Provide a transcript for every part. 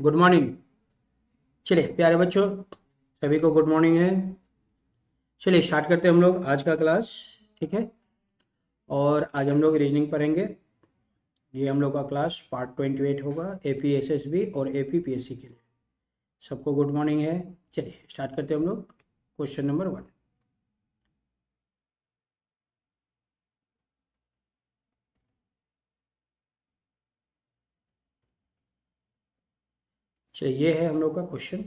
Good morning. चलिए प्यारे बच्चों, सभी को गुड मॉर्निंग है। चलिए स्टार्ट करते हैं हम लोग आज का क्लास। ठीक है, और आज हम लोग रीजनिंग पढ़ेंगे। ये हम लोग का क्लास पार्ट 28 होगा APSSB और APPSC के लिए। सबको गुड मॉर्निंग है। चलिए स्टार्ट करते हैं हम लोग। Question number 1। चलिए ये है हम लोग का क्वेश्चन।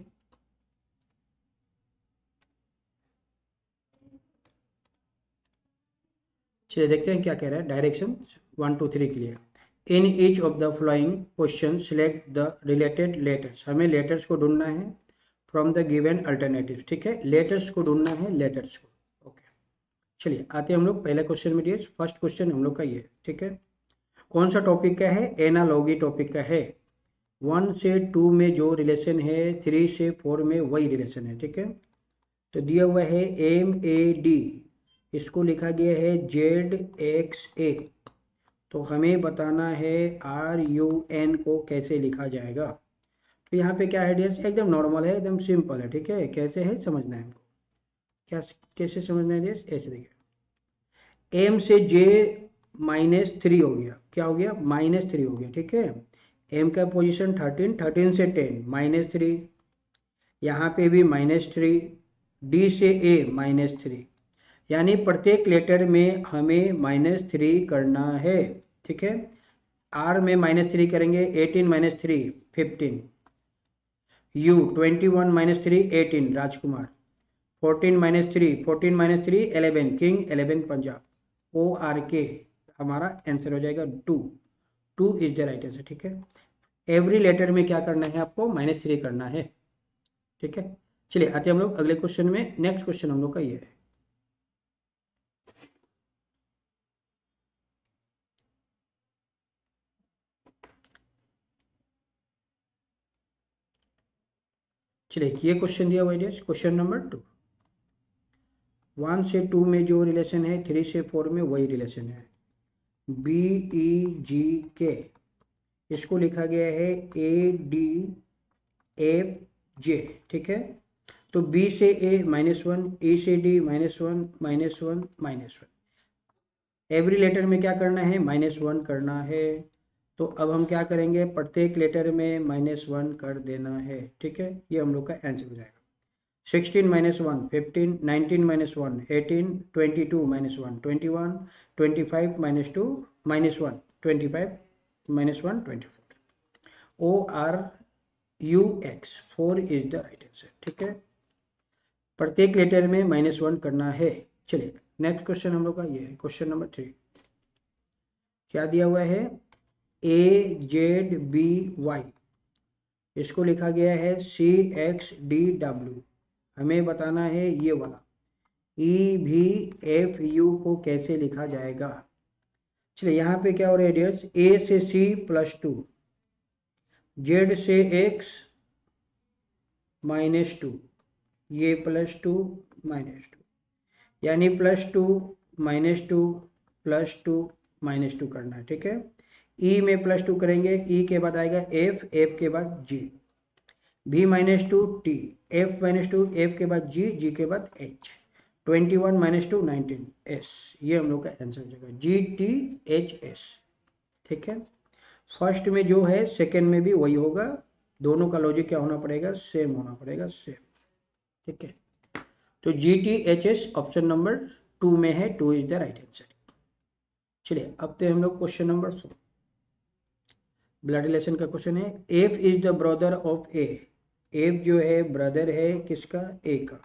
चलिए देखते हैं क्या कह रहा है। डायरेक्शन 1 2 3 के लिए, in each of the following question select the related letters. हमें लेटर्स को ढूंढना है फ्रॉम द गिवन अल्टरनेटिव। ठीक है, लेटर्स को ढूंढना है, लेटर्स को। ओके, चलिए आते हैं हम लोग पहले क्वेश्चन में। डियर फर्स्ट क्वेश्चन हम लोग का ये, ठीक है, कौन सा टॉपिक का है? एनालॉगी टॉपिक का है। 1 से 2 में जो रिलेशन है 3 से 4 में वही रिलेशन है। ठीक है, तो दिया हुआ है MAD, इसको लिखा गया है ZXA। तो हमें बताना है RUN को कैसे लिखा जाएगा। तो यहाँ पे क्या है डियर, एकदम नॉर्मल है, एकदम सिंपल है। ठीक है, कैसे है समझना है हमको। क्या कैसे समझना है डियर? ऐसे देखिए, M से J -3 हो गया। क्या हो गया? -3 हो गया। ठीक है, M का पोजीशन 13, 13 से 10 -3, यहाँ पे भी -3, D से A -3, यानी प्रत्येक लेटर में हमें -3 करना है। ठीक है, R में -3 करेंगे, 18 -3 15, U 21 -3 18 राजकुमार, 14 -3 11 किंग, 11 पंजाब। ORK हमारा आंसर हो जाएगा 2। 2 इज द राइट आंसर। ठीक है, एवरी लेटर में क्या करना है आपको? -3 करना है। ठीक है, चलिए आते हम लोग अगले क्वेश्चन में। नेक्स्ट क्वेश्चन हम लोग का ये है। चलिए ये क्वेश्चन दिया हुआ है, क्वेश्चन नंबर 2। 1 से 2 में जो रिलेशन है 3 से 4 में वही रिलेशन है। BEGK, इसको लिखा गया है ADFJ। ठीक है, तो B से A -1, E से D -1 -1 -1। एवरी लेटर में क्या करना है? -1 करना है। तो अब हम क्या करेंगे? प्रत्येक लेटर में -1 कर देना है। ठीक है, ये हम लोग का आंसर हो जाएगा। 16 -1 15, 19 -1 18, 22 -1 21, 25 -2 -1 25 -1 24। ORUX 4 is the right answer. ठीक है, प्रत्येक लेटर में -1 करना है। चलिए नेक्स्ट क्वेश्चन हम लोग का ये है, क्वेश्चन नंबर 3। क्या दिया हुआ है? AZBY, इसको लिखा गया है CXDW। हमें बताना है ये वाला EVFU को कैसे लिखा जाएगा। चलिए यहाँ पे क्या हो रहा है डियर्स, A से C +2, Z से X -2, ये +2 -2, यानी +2 -2 +2 -2 करना है। ठीक है, E में +2 करेंगे, E के बाद आएगा F, F के बाद G, B -2 T, F -2 F के बाद G, G के बाद H, 21 -2 19 S। ये हम लोग का आंसर हो जाएगा GTHS। ठीक है, फर्स्ट में जो है सेकंड में भी वही होगा। दोनों का लॉजिक क्या होना पड़ेगा? सेम होना पड़ेगा, सेम। ठीक है, तो GTHS ऑप्शन नंबर 2 में है। 2 इज द राइट आंसर। चलिए अब तो हम लोग क्वेश्चन नंबर 4, ब्लड रिलेशन का क्वेश्चन है। F is the brother of A, F जो है ब्रदर है किसका? A का।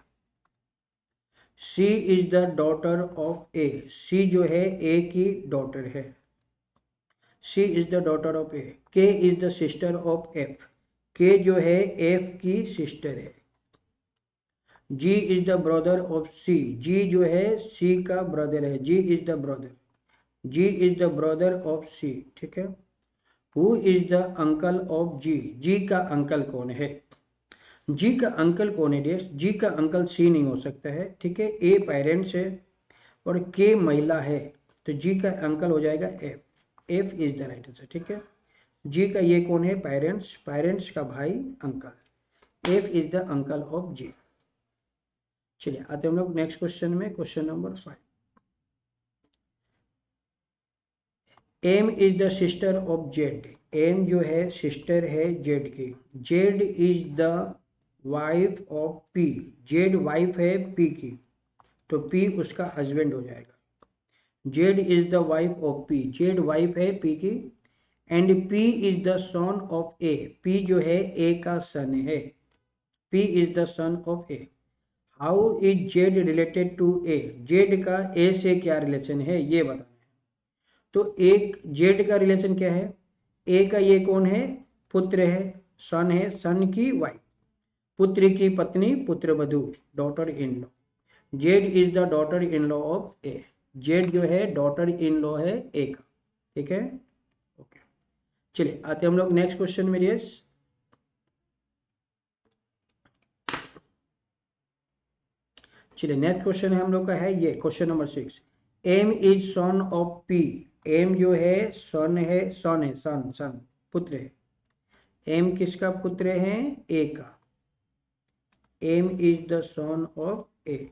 C is the daughter of A, C जो है A की डॉटर है। C is the daughter of A। K is the sister of F, K जो है F की सिस्टर है। G is the brother of C, G जो है C का ब्रदर है। G is the brother, G is the brother of C। ठीक है, who is the uncle of G, G का अंकल कौन है? G का अंकल कौन है? G का अंकल C नहीं हो सकता है। ठीक है, A पेरेंट्स है और K महिला है, तो G का अंकल हो जाएगा F। F is the right answer. ठीक है, जी का ये कौन है? पेरेंट्स, पेरेंट्स का भाई uncle. F is the uncle of G. चलिए आते हम लोग नेक्स्ट क्वेश्चन में, question number 5। M is the sister of Z. M जो है सिस्टर है जेड की। Z is the wife of P. Z wife है पी की, तो पी उसका हस्बैंड हो जाएगा। Z is the wife of P, Z wife है पी की। And P is the son of A. P जो है ए का सन है। P is the son of A. How is Z related to A. Z का A से क्या relation है ये बताना है। तो एक जेड का रिलेशन क्या है? ए का ये कौन है? पुत्र है, सन है, सन की वाइफ, पुत्र की पत्नी, पुत्र वधु, daughter in law. Z is the daughter in law of A. Z जो है डॉटर इन लॉ है ए का। ठीक है, ओके। चलिए आते हम लोग नेक्स्ट क्वेश्चन में। यस, चलिए नेक्स्ट क्वेश्चन है हम लोग का है ये question number 6। M is son of P. M जो है सन है, सन है, सन सन पुत्र है। एम किसका पुत्र है? ए का। M is the son of A.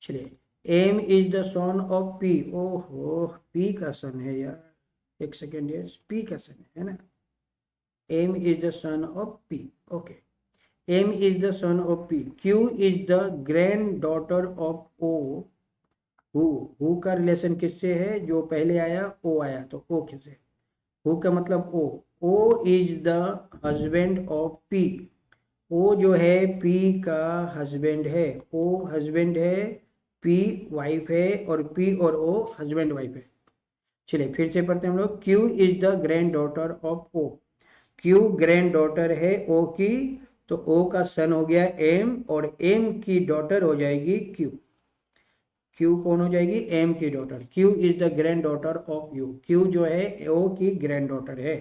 चलिए M is the son of P. ओहो, पी का सन है यार, एक सेकेंड, यस पी का सन है ना। M is the son of P, okay. M is the son of P. Q is the granddaughter of O. Who का relation किससे है? जो पहले आया ओ आया, तो ओ किससे? हु का मतलब O. O is the husband of P. O जो है पी का हस्बैंड है। ओ हस्बैंड है, पी वाइफ है, और पी और ओ हस्बैंड वाइफ है। चलिए फिर से पढ़ते हैं हम लोग। Q is the granddaughter of O. Q granddaughter है ओ की, तो ओ का सन हो गया एम, और एम की डॉटर हो जाएगी क्यू। क्यू कौन हो जाएगी? एम की daughter. Q is the granddaughter of U. Q जो है ओ की ग्रैंड डॉटर है।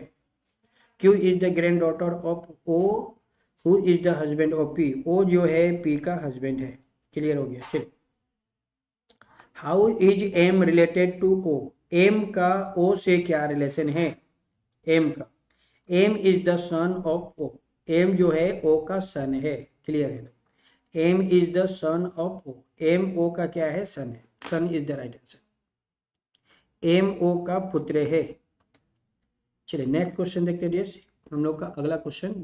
Q is the granddaughter of O who is the husband of P. O जो है पी का हस्बैंड है। क्लियर हो गया? चलिए, how is M related to O. M का ओ से क्या रिलेशन है? एम का, M is the son of O. M जो है ओ का सन है। क्लियर है? M is the son of O. M O का क्या है? सन है। Son is the right answer. M O का पुत्र है। चलिए नेक्स्ट क्वेश्चन देखते हैं डियर्स। हम लोग का अगला क्वेश्चन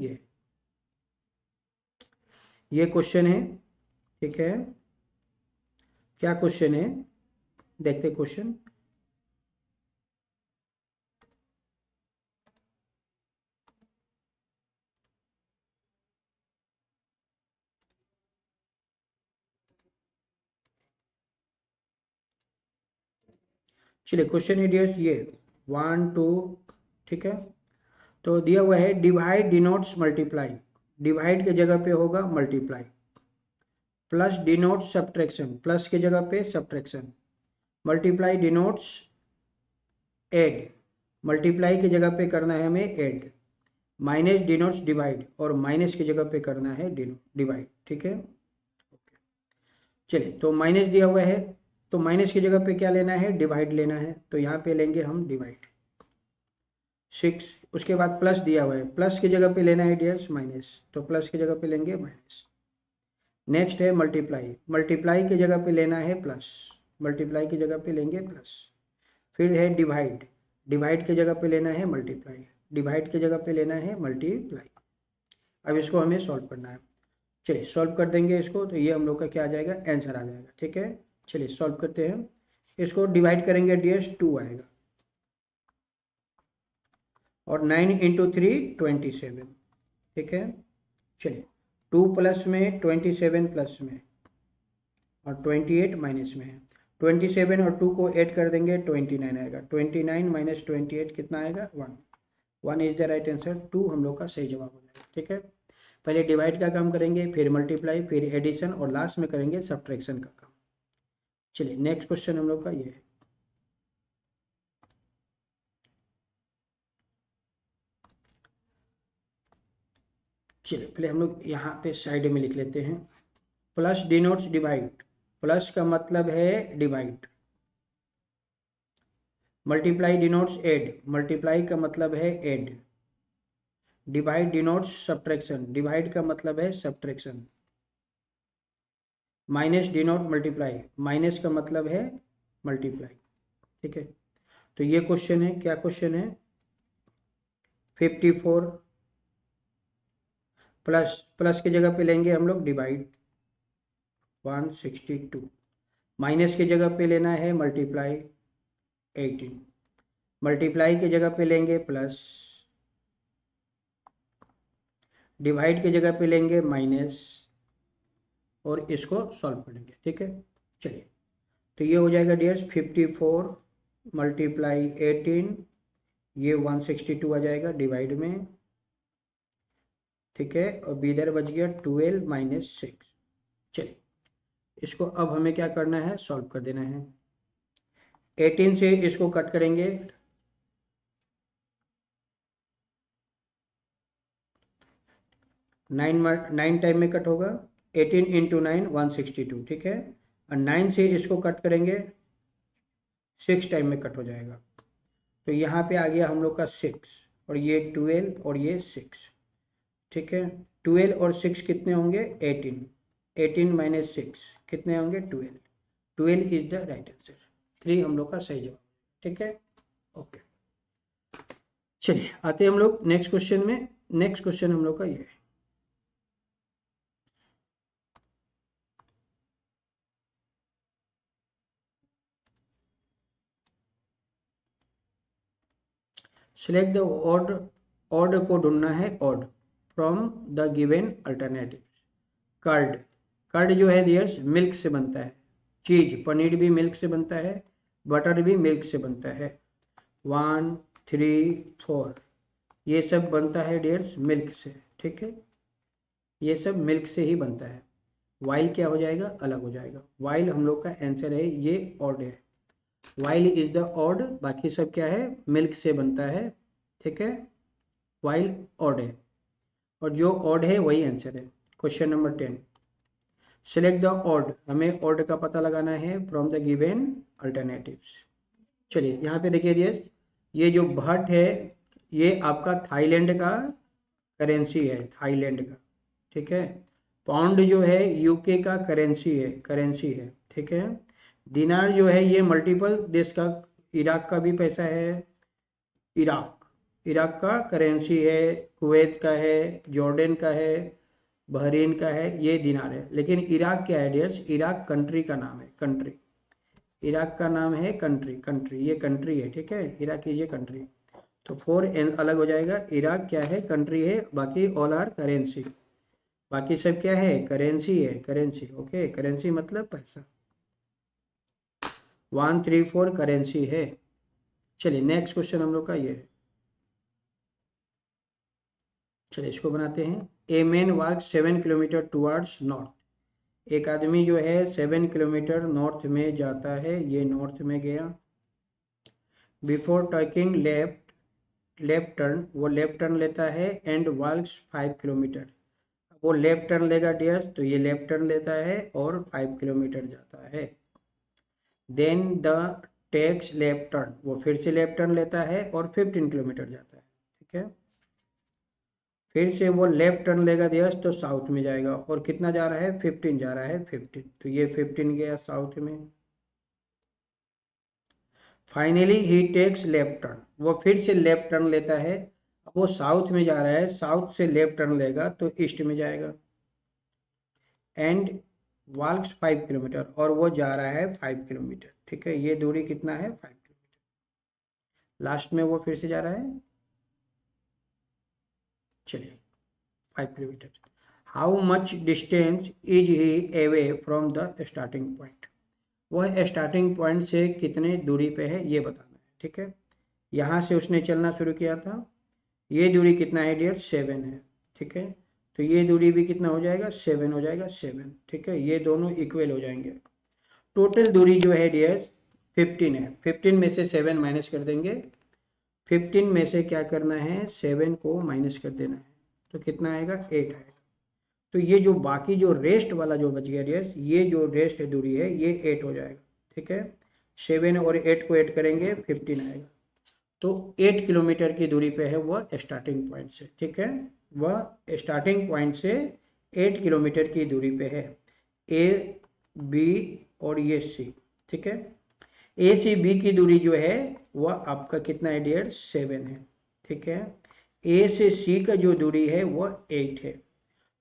ये क्वेश्चन है। ठीक है, क्या क्वेश्चन है देखते क्वेश्चन। चलिए क्वेश्चन है डियर्स ये 1 2। ठीक है, तो दिया हुआ है डिवाइड डिनोट्स मल्टीप्लाई। डिवाइड के जगह पे होगा multiply. Plus denotes subtraction, plus के जगह पे subtraction. Multiply denotes add, multiply की जगह पे करना है हमें ऐड। माइनस डिनोट्स डिवाइड, और माइनस की जगह पे करना है डिवाइड। ठीक है, चलिए तो माइनस दिया हुआ है, तो माइनस की जगह पे क्या लेना है? डिवाइड लेना है, तो यहाँ पे लेंगे हम डिवाइड 6। उसके बाद प्लस दिया हुआ है, प्लस की जगह पे लेना है डियर्स माइनस, तो प्लस की जगह पे लेंगे माइनस। नेक्स्ट है मल्टीप्लाई, मल्टीप्लाई की जगह पे लेना है प्लस, मल्टीप्लाई की जगह पे लेंगे प्लस। फिर है डिवाइड, डिवाइड की जगह पे लेना है मल्टीप्लाई, डिवाइड की जगह पे लेना है मल्टीप्लाई। अब इसको हमें सॉल्व करना है। चलिए सॉल्व कर देंगे इसको, तो ये हम लोग का क्या आ जाएगा? आंसर आ जाएगा। ठीक है, चलिए सॉल्व करते हैं। इसको डिवाइड करेंगे डियर्स 2 आएगा, और 9 इंटू 3 27। ठीक है, चलिए 2 प्लस में 27 प्लस में, और 28 माइनस में है। 27 और 2 को ऐड कर देंगे 29 आएगा। 29 माइनस 28 कितना आएगा? 1। 1 इज द राइट आंसर। 2 हम लोग का सही जवाब हो जाएगा। ठीक है, पहले डिवाइड का काम करेंगे, फिर मल्टीप्लाई, फिर एडिशन, और लास्ट में करेंगे सब्ट्रैक्शन का काम। चलिए नेक्स्ट क्वेश्चन हम लोग का ये है। चलिए पहले हम लोग यहाँ पे साइड में लिख लेते हैं। प्लस डिनोट्स डिवाइड, प्लस का मतलब है divide. Multiply denotes add, multiply का मतलब है add. Divide denotes subtraction, divide का मतलब है subtraction. Minus denote multiply, minus का मतलब है मल्टीप्लाई। ठीक है, तो ये क्वेश्चन है, क्या क्वेश्चन है? 54 प्लस, प्लस की जगह पे लेंगे हम लोग डिवाइड 162, माइनस की जगह पे लेना है मल्टीप्लाई 18, मल्टीप्लाई की जगह पे लेंगे प्लस, डिवाइड की जगह पे लेंगे माइनस, और इसको सॉल्व करेंगे। ठीक है, चलिए, तो ये हो जाएगा डियर्स 54 मल्टीप्लाई 18, ये 162 आ जाएगा डिवाइड में। ठीक है, और बी इधर बच गया 12 माइनस 6। चलिए, इसको अब हमें क्या करना है? सॉल्व कर देना है। 18 से इसको कट करेंगे, 9 टाइम में कट होगा, 18 इंटू 9 162। ठीक है, और 9 से इसको कट करेंगे 6 टाइम में कट हो जाएगा, तो यहाँ पे आ गया हम लोग का 6, और ये 12 और ये 6। ठीक है, 12 और 6 कितने होंगे? 18, 18 माइनस 6 कितने होंगे? 12, 12 इज द राइट आंसर, 3 हम लोग का सही जवाब। ठीक है, ओके, चलिए आते हैं हम लोग नेक्स्ट क्वेश्चन में। नेक्स्ट क्वेश्चन हम लोग का ये है, सिलेक्ट द ऑड, ऑड को ढूंढना है, odd from the given alternative. Curd, curd जो है डियर्स मिल्क से बनता है, चीज पनीर भी मिल्क से बनता है, बटर भी मिल्क से बनता है। 1 3 4 ये सब बनता है डियर्स मिल्क से। ठीक है, ये सब मिल्क से ही बनता है। वाइल क्या हो जाएगा? अलग हो जाएगा। वाइल हम लोग का आंसर है, ये ऑड है, वाइल इज द ऑड, बाकी सब क्या है? मिल्क से बनता है। ठीक है, वाइल ऑड है, और जो ऑड है वही आंसर है। Question number 10, select the odd, हमें ऑड का पता लगाना है फ्रॉम द गिवन अल्टरनेटिव्स। चलिए यहाँ पे देखिए ये जो भट्ट है, ये आपका थाईलैंड का करेंसी है, थाईलैंड का। ठीक है, पाउंड जो है यूके का करेंसी है। ठीक है, दिनार जो है ये मल्टीपल देश का, इराक का भी पैसा है, इराक, इराक का करेंसी है, कुवैत का है, जॉर्डन का है, बहरीन का है, ये दिनार है। लेकिन इराक क्या है डियर्स? इराक कंट्री का नाम है, कंट्री, इराक का नाम है कंट्री, कंट्री ये कंट्री है। ठीक है, इराक इज ये कंट्री, तो 4 एन अलग हो जाएगा। इराक क्या है? कंट्री है, बाकी ऑल आर करेंसी, बाकी सब क्या है? करेंसी है, करेंसी। ओके, करेंसी मतलब पैसा। 1 3 4 करेंसी है। चलिए नेक्स्ट क्वेश्चन हम लोग का ये है, चलिए इसको बनाते हैं। A man walk 7 kilometre towards north, एक आदमी जो है 7 किलोमीटर नॉर्थ में जाता है, ये नॉर्थ में गया। Before taking left, left turn, वो लेफ्ट टर्न लेता है, एंड वॉक्स 5 किलोमीटर, वो लेफ्ट टर्न लेगा डियर्स, तो ये लेफ्ट टर्न लेता है और 5 किलोमीटर जाता है। Then the takes left turn, वो फिर से लेफ्ट टर्न लेता है और 15 किलोमीटर जाता है। ठीक है, फिर से वो लेफ्ट टर्न लेगा डियर्स, तो साउथ में जाएगा, और कितना जा रहा है? 15 जा रहा है, 15, तो ये 15 गया साउथ में। Finally he takes left turn, वो फिर से लेफ्ट टर्न लेता है, अब वो साउथ में जा रहा है, साउथ से लेफ्ट टर्न लेगा तो ईस्ट में जाएगा। एंड वॉक्स 5 किलोमीटर, और वो जा रहा है 5 किलोमीटर। ठीक है, ये दूरी कितना है? 5 किलोमीटर। लास्ट में वो फिर से जा रहा है, चलिए 5 kilometre. How much distance is he away from the starting point, वह स्टार्टिंग पॉइंट से कितने दूरी पे है ये बताना है। ठीक है, यहाँ से उसने चलना शुरू किया था, ये दूरी कितना है डियर? 7 है। ठीक है, तो ये दूरी भी कितना हो जाएगा? 7 हो जाएगा, 7। ठीक है, ये दोनों इक्वल हो जाएंगे। टोटल दूरी जो है डियर 15 है, 15 में से 7 माइनस कर देंगे, 15 में से क्या करना है? 7 को माइनस कर देना है, तो कितना आएगा? 8 आएगा। तो ये जो बाकी जो रेस्ट वाला जो बच गया डियर, ये जो रेस्ट दूरी है ये 8 हो जाएगा। ठीक है, 7 और 8 को ऐड करेंगे 15 आएगा। तो 8 किलोमीटर की दूरी पे है वह स्टार्टिंग पॉइंट से, ठीक है, वह स्टार्टिंग पॉइंट से 8 किलोमीटर की दूरी पे है, ए बी और ये सी, ठीक है। ए से बी की दूरी जो है वह आपका कितना है डियर, 7 है, ठीक है। ए से सी का जो दूरी है वह 8 है।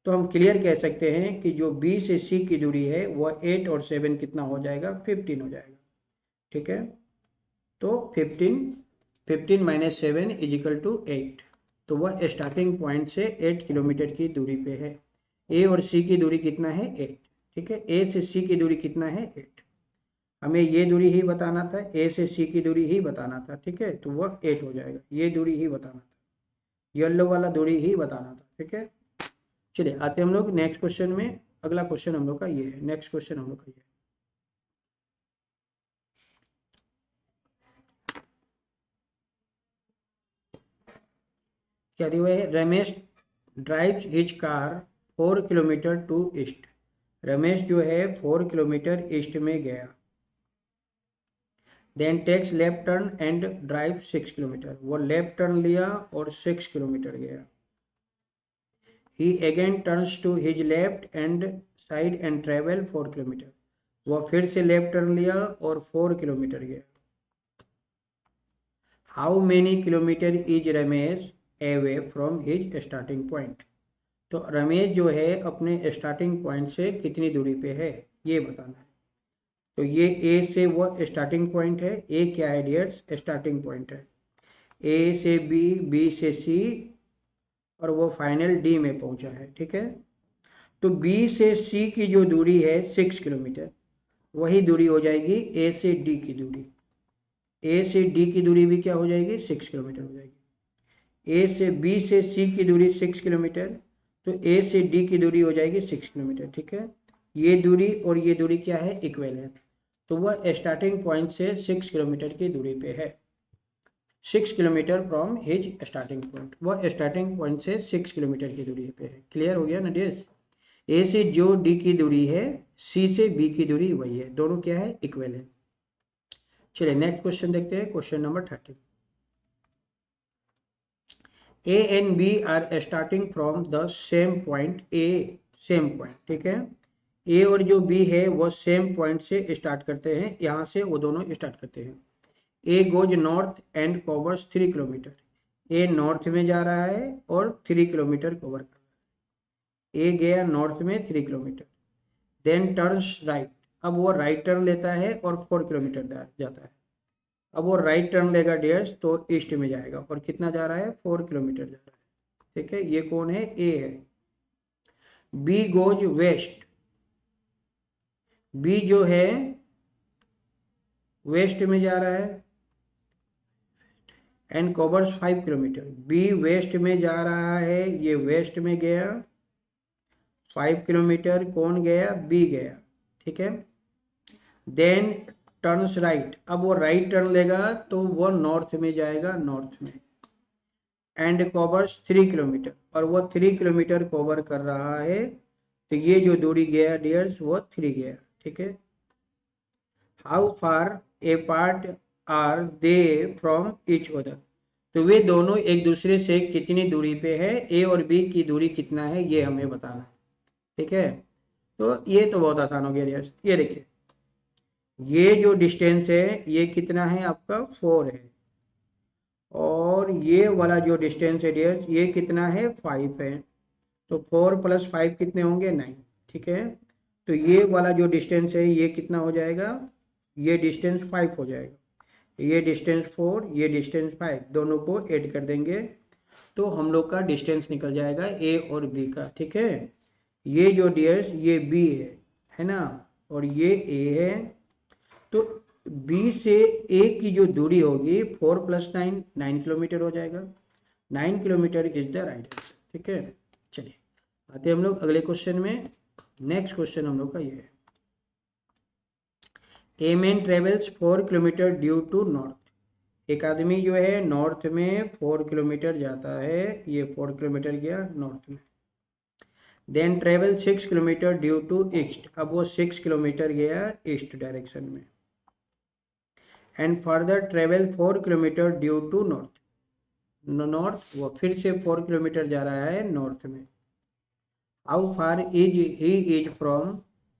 तो हम क्लियर कह सकते हैं कि जो बी से सी की दूरी है वह 8 और 7 कितना हो जाएगा, 15 हो जाएगा, ठीक है। तो 15 माइनस 7 इज इक्वल टू 8। तो वह स्टार्टिंग पॉइंट से 8 किलोमीटर की दूरी पे है। ए और सी की दूरी कितना है, 8, ठीक है। ए से सी की दूरी कितना है, 8। हमें ये दूरी ही बताना था, ए से सी की दूरी ही बताना था, ठीक है। तो वह 8 हो जाएगा, ये दूरी ही बताना था, येलो वाला दूरी ही बताना था, ठीक है। चलिए आते हम लोग नेक्स्ट क्वेश्चन में। अगला क्वेश्चन हम लोग का ये है, नेक्स्ट क्वेश्चन हम लोग का ये है। क्या दिया हुआ है, Ramesh drives his car 4 kilometre to east. Ramesh जो है 4 किलोमीटर ईस्ट में गया। Then takes left turn and drive 6 kilometre. वो लेफ्ट टर्न लिया और 6 किलोमीटर गया। He again turns to his left hand side and travel 4 kilometre. वह फिर से लेफ्ट टर्न लिया और 4 किलोमीटर गया। How many kilometre is Ramesh away from his starting point. तो रमेश जो है अपने स्टार्टिंग पॉइंट से कितनी दूरी पे है ये बताना है। तो ये ए से वो स्टार्टिंग पॉइंट है, ए क्या है डियर्स, स्टार्टिंग पॉइंट है। ए से बी, बी से सी और वो फाइनल डी में पहुंचा है, ठीक है। तो बी से सी की जो दूरी है 6 किलोमीटर, वही दूरी हो जाएगी ए से डी की दूरी। ए से डी की दूरी भी क्या हो जाएगी, 6 किलोमीटर हो जाएगी। ए से बी से सी की दूरी 6 किलोमीटर, तो ए से डी की दूरी हो जाएगी 6 किलोमीटर, ठीक है। ये दूरी और ये दूरी क्या है, इक्वल है। तो वह स्टार्टिंग पॉइंट से 6 किलोमीटर की दूरी पे है। 6 kilometre from his starting point, वह स्टार्टिंग पॉइंट से 6 किलोमीटर की दूरी पे है। क्लियर हो गया ना डियर्स। ए से जो डी की दूरी है, सी से बी की दूरी वही है, दोनों क्या है, इक्वल है। चलिए नेक्स्ट क्वेश्चन देखते हैं, question number 30। A and B are starting from the same point, A same point, ठीक है। ए और जो बी है वो सेम पॉइंट से स्टार्ट करते हैं, यहाँ से वो दोनों स्टार्ट करते हैं। A goes north and covers 3 kilometre. A north में जा रहा है और 3 किलोमीटर कवर कर रहा है। ए गया नॉर्थ में 3 किलोमीटर, देन टर्न्स राइट। अब वो राइट टर्न लेता है और 4 किलोमीटर जाता है। अब वो राइट टर्न लेगा डियर्स तो ईस्ट में जाएगा और कितना जा रहा है, 4 किलोमीटर जा रहा है, ठीक है। ये कौन है, ए है। B goes waste. बी जो है वेस्ट में जा रहा है and covers 5 kilometre. B west में जा रहा है, ये वेस्ट में गया, 5 किलोमीटर कौन गया, बी गया, ठीक है। Then turns right. अब वो राइट टर्न लेगा तो वो नॉर्थ में जाएगा, नॉर्थ में, एंड कवर्स 3 किलोमीटर, और वो 3 किलोमीटर कवर कर रहा है। तो ये जो दूरी गया डियर्स वो 3 गया, ठीक है। How far apart are they from each other. तो वे दोनों एक दूसरे से कितनी दूरी पे है, ए और बी की दूरी कितना है ये हमें बताना है, ठीक है। तो ये तो बहुत आसान हो गया डियर्स। ये देखिए, ये जो डिस्टेंस है ये कितना है आपका, 4 है, और ये वाला जो डिस्टेंस है डियर्स ये कितना है, 5 है। तो 4 + 5 कितने होंगे, 9, ठीक है। तो ये वाला जो डिस्टेंस है ये कितना हो जाएगा, ये डिस्टेंस 5 हो जाएगा, ये डिस्टेंस 4, ये डिस्टेंस 5, दोनों को ऐड कर देंगे तो हम लोग का डिस्टेंस निकल जाएगा ए और बी का, ठीक है। ये जो डियर्स ये बी है ना, और ये ए है। तो बी से ए की जो दूरी होगी 4 + 9, 9 किलोमीटर हो जाएगा। 9 kilometre is the right answer, ठीक है। चलिए आते हैं हम लोग अगले क्वेश्चन में। नेक्स्ट क्वेश्चन हम लोग का ये है, a man travels 4 kilometre due to north. एक आदमी जो है नॉर्थ में 4 किलोमीटर जाता है, ये 4 किलोमीटर गया नॉर्थ में। Then travel 6 kilometre due to east. अब वो 6 किलोमीटर गया ईस्ट डायरेक्शन में। And further travel 4 kilometre due to north, वो फिर से 4 किलोमीटर जा रहा है नॉर्थ में। How far is he is from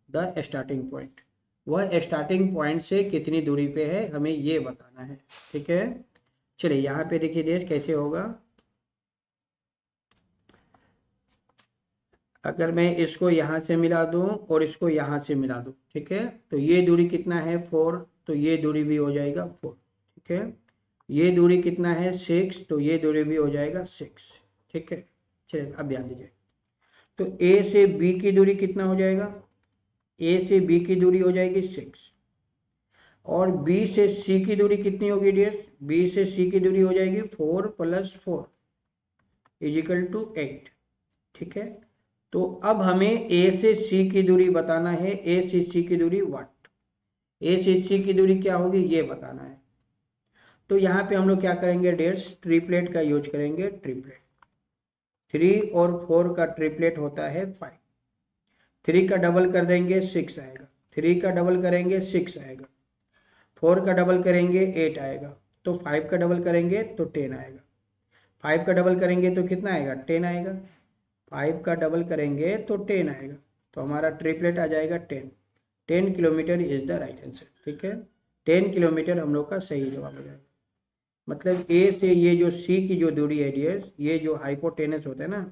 the starting point, वह स्टार्टिंग पॉइंट से कितनी दूरी पे है, हमें ये बताना है। ठीक है, चलिए यहाँ पे देखिए देश कैसे होगा। अगर मैं इसको यहाँ से मिला दूँ और इसको यहाँ से मिला दूँ, ठीक है, तो ये दूरी कितना है 4, तो ये दूरी भी हो जाएगा 4। ठीक है, ये दूरी कितना है 6, तो ये दूरी भी हो जाएगा 6। ठीक है, चलिए अब ध्यान दीजिए, तो ए से बी की दूरी कितना हो जाएगा, ए से बी की दूरी हो जाएगी 6, और बी से सी की दूरी कितनी होगी डियर, बी से सी की दूरी हो जाएगी 4 + 4 = 8। ठीक है, तो अब हमें ए से सी की दूरी बताना है, ए से सी की दूरी व्हाट, ए से सी की दूरी क्या होगी ये बताना है। तो यहाँ पे हम लोग क्या करेंगे डियर्स, ट्रिपलेट का यूज करेंगे। ट्रिपलेट 3 और 4 का ट्रिपलेट होता है 5। 3 का डबल कर देंगे 6 आएगा, 3 का डबल करेंगे 6 आएगा, 4 का डबल करेंगे 8 आएगा, तो 5 का डबल करेंगे तो 10 आएगा, 5 का डबल करेंगे तो कितना आएगा 10 आएगा, 5 का डबल करेंगे तो 10 आएगा, तो हमारा ट्रिपलेट आ जाएगा 10। 10 kilometre is the right answer. ठीक है, 10 किलोमीटर हम लोग का सही जवाब हो जाएगा। मतलब ए से ये जो सी की जो दूरी है डियर, ये जो हाइपोटेनस होता है ना,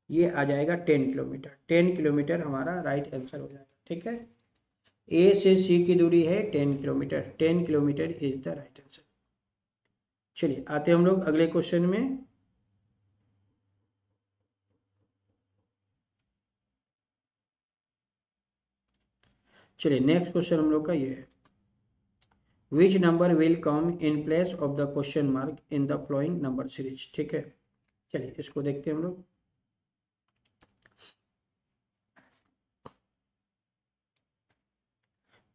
ये आ जाएगा 10 किलोमीटर। 10 किलोमीटर हमारा राइट आंसर हो जाएगा। ठीक है, ए से सी की दूरी है 10 kilometre, 10 kilometre is the right answer. चलिए आते हम लोग अगले क्वेश्चन में। चलिए नेक्स्ट क्वेश्चन हम लोग का ये है, which number will come in place of the question mark in the flowing number series. ठीक है, चलिए इसको देखते हैं हम लोग।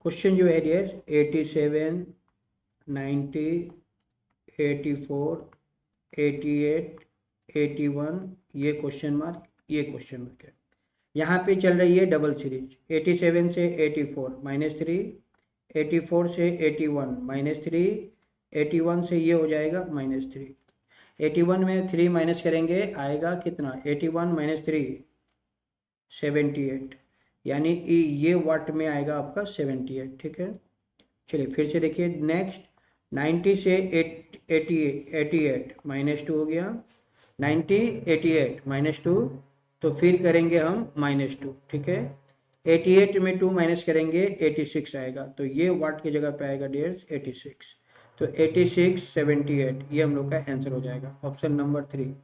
क्वेश्चन जो है डियर 87, 90, 84, 88, 81, ये क्वेश्चन मार्क, ये क्वेश्चन मार्क है। यहाँ पे चल रही है डबल सीरीज, 87 से 84 -3, 84 से 81 -3, 81 से ये हो जाएगा -3, 81 में 3 माइनस करेंगे आएगा कितना, 81 - 3 78, यानी ये वाट में आएगा आपका 78। ठीक है, चलिए फिर से देखिए नेक्स्ट, 90 से 88 -2 हो गया, 90 88 -2, तो फिर करेंगे हम -2। ठीक है, 88 में 2 माइनस करेंगे 86 आएगा, तो ये वाट की जगह पे आएगा डियर्स 86, तो 86 78 ये हम लोग का आंसर हो जाएगा, ऑप्शन नंबर 3।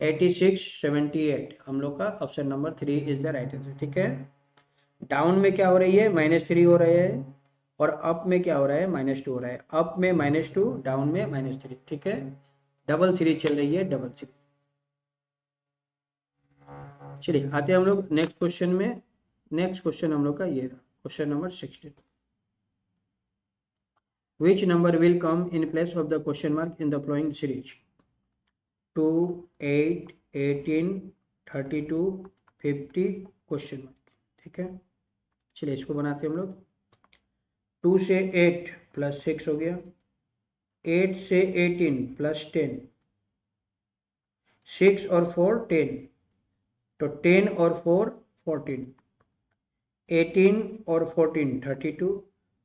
86 78 हम लोग का option number 3 is the right answer. ठीक है, डाउन में क्या हो रही है -3 हो रहा है, और अप में क्या हो रहा है -2 हो रहा है, अप में -2 डाउन में -3। ठीक है, डबल सीरीज चल रही है, डबल सीरीज। चलिए आते हैं हम लोग नेक्स्ट क्वेश्चन में। नेक्स्ट क्वेश्चन हम लोग का ये रहा, question number 16, which number will come in place of the question mark in the flowing series, 2, 8, 18, 32, 50 question mark. ठीक है, चलिए इसको बनाते हैं हम लोग। 2 से 8 + 6 हो गया, 8 से 18 + 10, 6 और 4 10, तो 10 और 4 14, 18 और 14 32,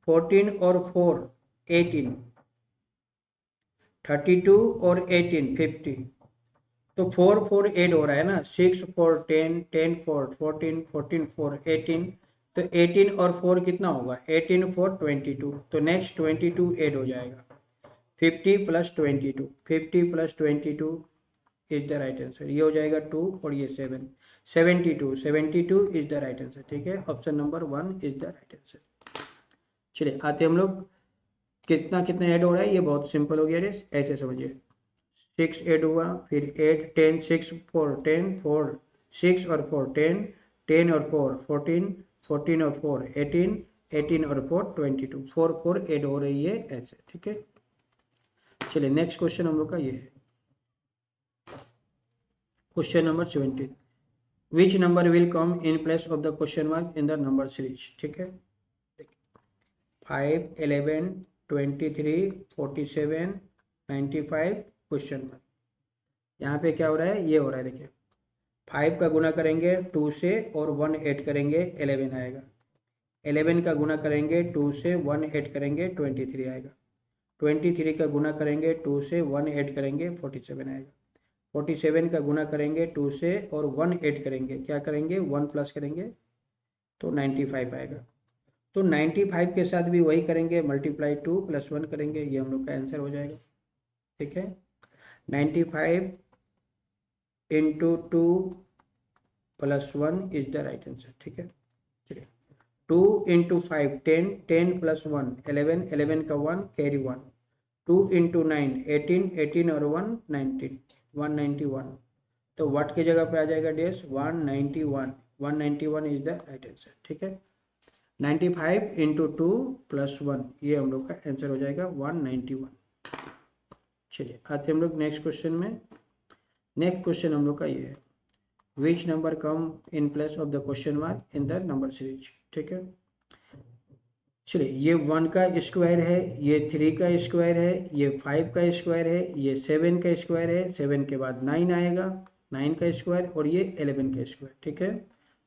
14 और 4 18, 32 और 18 50, तो 4 4 ऐड हो रहा है ना, 6 4 10, 10 4 14, 14 4 18, तो 18 और 4 कितना होगा, 18 4 22, तो नेक्स्ट 22 ऐड हो जाएगा, 50 + 22, 50 + 22 इज द राइट आंसर, ये हो जाएगा 2 और ये 7, 72, 72 इज द राइट आंसर। ठीक है, option number 1 is the right answer. चलिए आते हम लोग, कितना कितना ऐड हो रहा है ये बहुत सिंपल हो गया रे, ऐसे समझिए, 6 ऐड हुआ, फिर 8 10 6 4 10 4 6 और 4 10, 10 और 4 14, 14 और 4 18, 18 और 4 22, 4 4 ऐड हो रही है ऐसे। ठीक है, चलिए नेक्स्ट क्वेश्चन हम लोग का ये है, question number 17, which number will come in place of the question mark in the number series. ठीक है, 5 11 23, 47, 95 क्वेश्चन मार्क। यहाँ पे क्या हो रहा है, ये हो रहा है, देखिए 5 का गुना करेंगे 2 से और 1 ऐड करेंगे 11 आएगा। 11 का गुना करेंगे 2 से 1 ऐड करेंगे 23 आएगा। 23 का गुना करेंगे 2 से 1 ऐड करेंगे 47 आएगा। 47 का गुना करेंगे 2 से और 1 ऐड करेंगे, क्या करेंगे 1 प्लस करेंगे तो 95 आएगा। तो 95 के साथ भी वही करेंगे, मल्टीप्लाई 2 प्लस 1 करेंगे, ये हम लोग का आंसर हो जाएगा। ठीक है, 95 into 2 plus 1 is the right answer. ठीक है, चलिए 2 इंटू 5 10, 10 प्लस 1 11, 11 का 1 कैरी 1, 2 इंटू 9 18, 18 और 1 19, 191। तो वाट की जगह पे आ जाएगा डेस 191, 191 इज द राइट आंसर। ठीक है, 95 इंटू 2 प्लस 1, ये हम लोग का आंसर हो जाएगा 191। चलिए आते हम लोग नेक्स्ट क्वेश्चन में। नेक्स्ट क्वेश्चन हम लोग का ये है, which number come in place of the question mark in the number series. ठीक है, चलिए ये 1 का स्क्वायर है, ये 3 का स्क्वायर है, ये 5 का स्क्वायर है, ये 7 का स्क्वायर है, 7 के बाद 9 आएगा 9 का स्क्वायर, और ये 11 का स्क्वायर। ठीक है,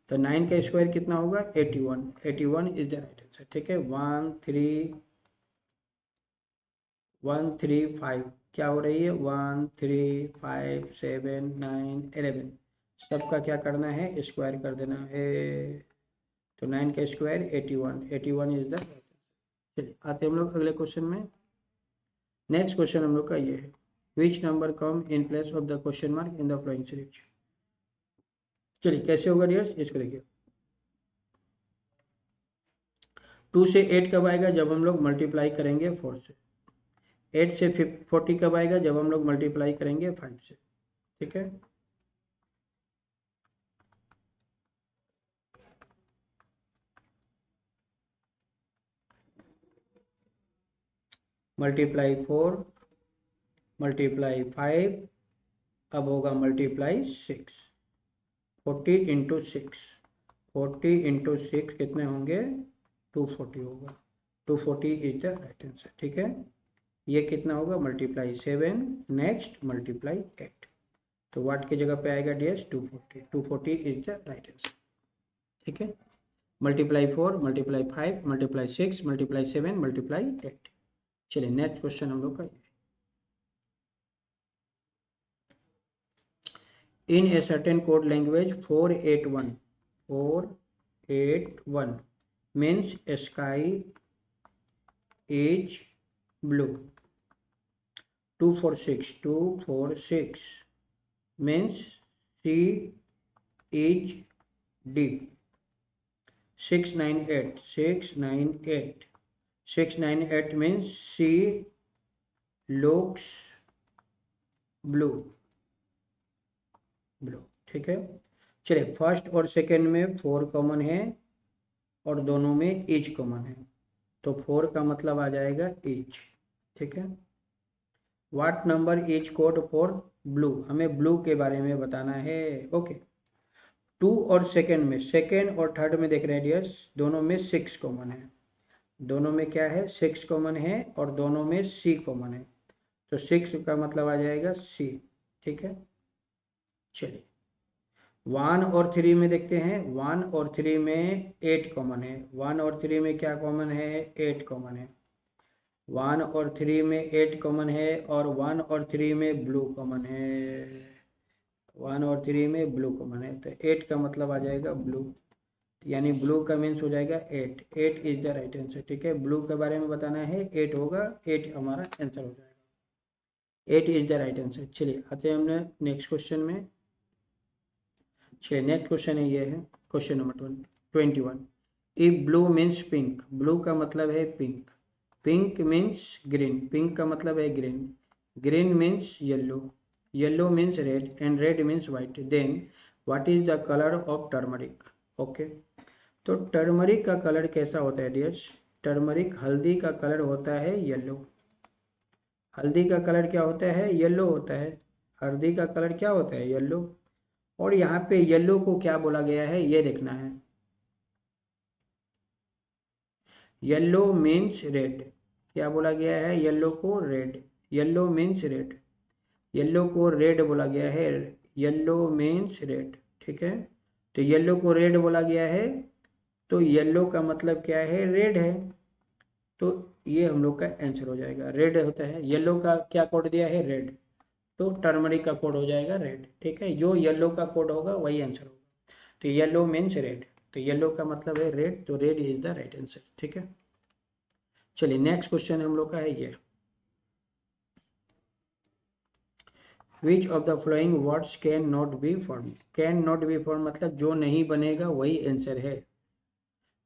तो 9 का स्क्वायर कितना होगा 81, 81 इज द राइट आंसर। ठीक है, 1 3 1 3 5 क्या हो रही है 1 3 5 7 9 11, सबका क्या करना है स्क्वायर कर देना है। तो 9 का स्क्वायर 81, 81 इज द। चलिए आते हम लोग अगले क्वेश्चन में। नेक्स्ट क्वेश्चन हम लोग का ये है, which number come in place of the question mark in the flowing series. चलिए कैसे होगा डियर्स, इसको देखिए 2 से 8 कब आएगा, जब हम लोग मल्टीप्लाई करेंगे 4 से। 8 से 40 कब आएगा, जब हम लोग मल्टीप्लाई करेंगे 5 से। ठीक है, मल्टीप्लाई 4 मल्टीप्लाई 5, अब होगा मल्टीप्लाई 6, 40 इंटू 6, 40 इंटू 6 कितने होंगे 240 होगा, 240 इज द राइट आंसर। ठीक है, ये कितना होगा मल्टीप्लाई 7, नेक्स्ट मल्टीप्लाई 8, तो वाट की जगह पे आएगा DS 240, 240 is the right answer. ठीक है, multiply 4 multiply 5 multiply 6 multiply 7 multiply 8। चलिए नेक्स्ट क्वेश्चन हम लोग का, in a certain code language 481 means sky is blue, 246 means sea is deep, 698 means sea looks blue। ठीक है, चलिए फर्स्ट और सेकेंड में 4 कॉमन है और दोनों में ईच कॉमन है, तो 4 का मतलब आ जाएगा ईच। ठीक है, what number is code for blue, हमें ब्लू के बारे में बताना है। ओके, 2 और सेकेंड में, सेकेंड और थर्ड में देख रहे हैं डियर्स, दोनों में 6 कॉमन है, दोनों में क्या है 6 कॉमन है, और दोनों में सी कॉमन है, तो 6 का मतलब आ जाएगा सी। ठीक है, चलिए 1 और 3 में देखते हैं, 1 और 3 में 8 कॉमन है, 1 और 3 में क्या कॉमन है 8 कॉमन है, 1 और 3 में 8 कॉमन है, और 1 और 3 में ब्लू कॉमन है, 1 और 3 में ब्लू कॉमन है, तो 8 का मतलब आ जाएगा ब्लू, यानी ब्लू का मीन्स हो जाएगा 8, 8 इज द राइट आंसर। ठीक है, ब्लू के बारे में बताना है 8 होगा, 8 हमारा आंसर हो जाएगा, 8 इज द राइट आंसर। चलिए आते हैं हमने नेक्स्ट क्वेश्चन में। चलिए नेक्स्ट क्वेश्चन है, ये है question number 21, if blue means pink, blue का मतलब है pink, pink means green, pink का मतलब है green, green means yellow, yellow means red, and red means white, then what is the colour of turmeric. Okay, तो turmeric का colour कैसा होता है डियर्स, टर्मरिक हल्दी का कलर होता है येलो, हल्दी का कलर क्या होता है येलो होता है, हल्दी का कलर क्या होता है येलो, और यहाँ पे येलो को क्या बोला गया है ये देखना है, येलो मीन्स रेड, क्या बोला गया है? येलो को red, yellow means red, yellow को रेड बोला गया है, येलो मीन्स रेड, ठीक है। तो येलो को रेड बोला गया है, तो येलो का मतलब क्या है? रेड है, तो ये हम लोग का आंसर हो जाएगा। रेड होता है, येलो का क्या कोड दिया है? रेड, तो टर्मरिक का कोड हो जाएगा रेड, ठीक है। जो येलो का कोड होगा वही आंसर होगा। तो येलो मीन्स रेड, तो येलो का मतलब है रेड, तो red is the right answer, ठीक है। चलिए नेक्स्ट क्वेश्चन हम लोग का है ये, which of the flowing words can not be form. Can not be form मतलब जो नहीं बनेगा वही आंसर है।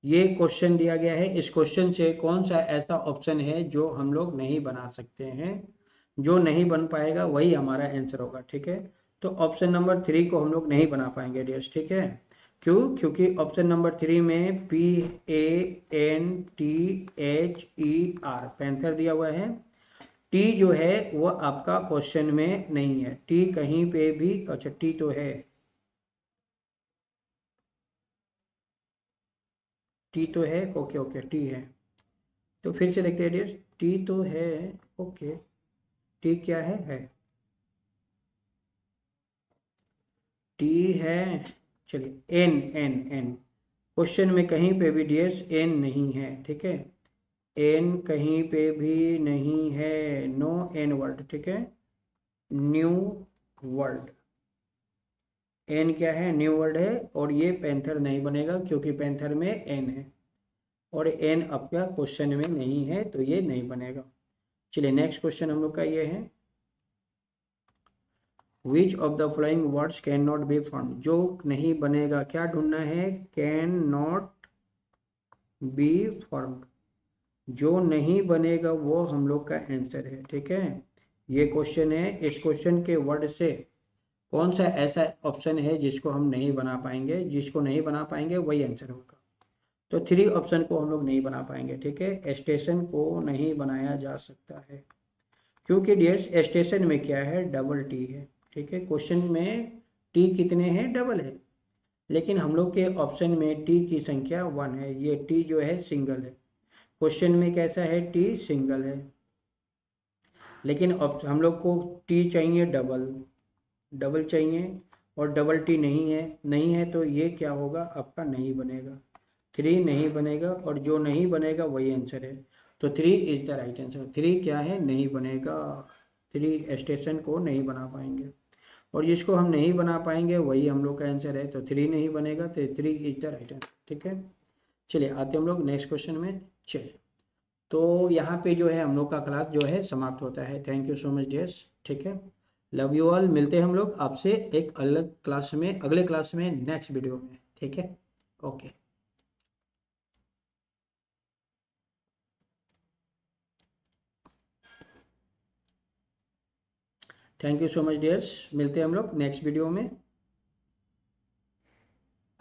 ये क्वेश्चन दिया गया है, इस क्वेश्चन से कौन सा ऐसा ऑप्शन है जो हम लोग नहीं बना सकते हैं? जो नहीं बन पाएगा वही हमारा आंसर होगा, ठीक है। तो ऑप्शन नंबर 3 को हम लोग नहीं बना पाएंगे डियर्स, ठीक है। क्यों? क्योंकि ऑप्शन नंबर 3 में PANTHER पैंथर दिया हुआ है। टी जो है वो आपका क्वेश्चन में नहीं है, टी कहीं पे भी, अच्छा टी तो है, टी तो है, ओके ओके टी है। तो फिर से देखते हैं डियर, टी तो है, ओके, टी क्या है टी है। चलिए एन, एन एन क्वेश्चन में कहीं पे भी डियर्स एन नहीं है, ठीक है। एन कहीं पे भी नहीं है, नो एन वर्ड, ठीक है। न्यू वर्ड, एन क्या है? न्यू वर्ड है, और ये पैंथर नहीं बनेगा क्योंकि पैंथर में एन है, और एन आपका क्वेश्चन में नहीं है, तो ये नहीं बनेगा। चलिए नेक्स्ट क्वेश्चन हम लोग का ये है, which of the following words can not be form. जो नहीं बनेगा, क्या ढूंढना है? कैन नॉट बी फॉर्म, जो नहीं बनेगा वो हम लोग का आंसर है, ठीक है। ये क्वेश्चन है, इस क्वेश्चन के वर्ड से कौन सा ऐसा ऑप्शन है जिसको हम नहीं बना पाएंगे? जिसको नहीं बना पाएंगे वही आंसर होगा। तो 3 ऑप्शन को हम लोग नहीं बना पाएंगे, ठीक है। स्टेशन को नहीं बनाया जा सकता है, क्योंकि डियर स्टेशन में क्या है? डबल टी है, ठीक है। क्वेश्चन में टी कितने हैं? डबल है, लेकिन हम लोग के ऑप्शन में टी की संख्या 1 है, ये टी जो है सिंगल है। क्वेश्चन में कैसा है? टी सिंगल है, लेकिन अब हम लोग को टी चाहिए डबल, डबल चाहिए, और डबल टी नहीं है, नहीं है, तो ये क्या होगा? आपका नहीं बनेगा, 3 नहीं बनेगा, और जो नहीं बनेगा वही आंसर है। तो 3 इज द राइट आंसर। 3 क्या है? नहीं बनेगा, 3 स्टेशन को नहीं बना पाएंगे, और जिसको हम नहीं बना पाएंगे वही हम लोग का आंसर है, तो 3 नहीं बनेगा, तो 3 इज द राइट आंसर, ठीक है। चलिए आते हम लोग नेक्स्ट क्वेश्चन में। चलिए, तो यहाँ पे जो है हम लोग का क्लास जो है समाप्त होता है। Thank you so much dears, ठीक है। लव यू ऑल, मिलते हैं हम लोग आपसे एक अलग क्लास में, अगले क्लास में, नेक्स्ट वीडियो में, ठीक है। Okay, thank you so much dears, मिलते हैं हम लोग नेक्स्ट वीडियो में।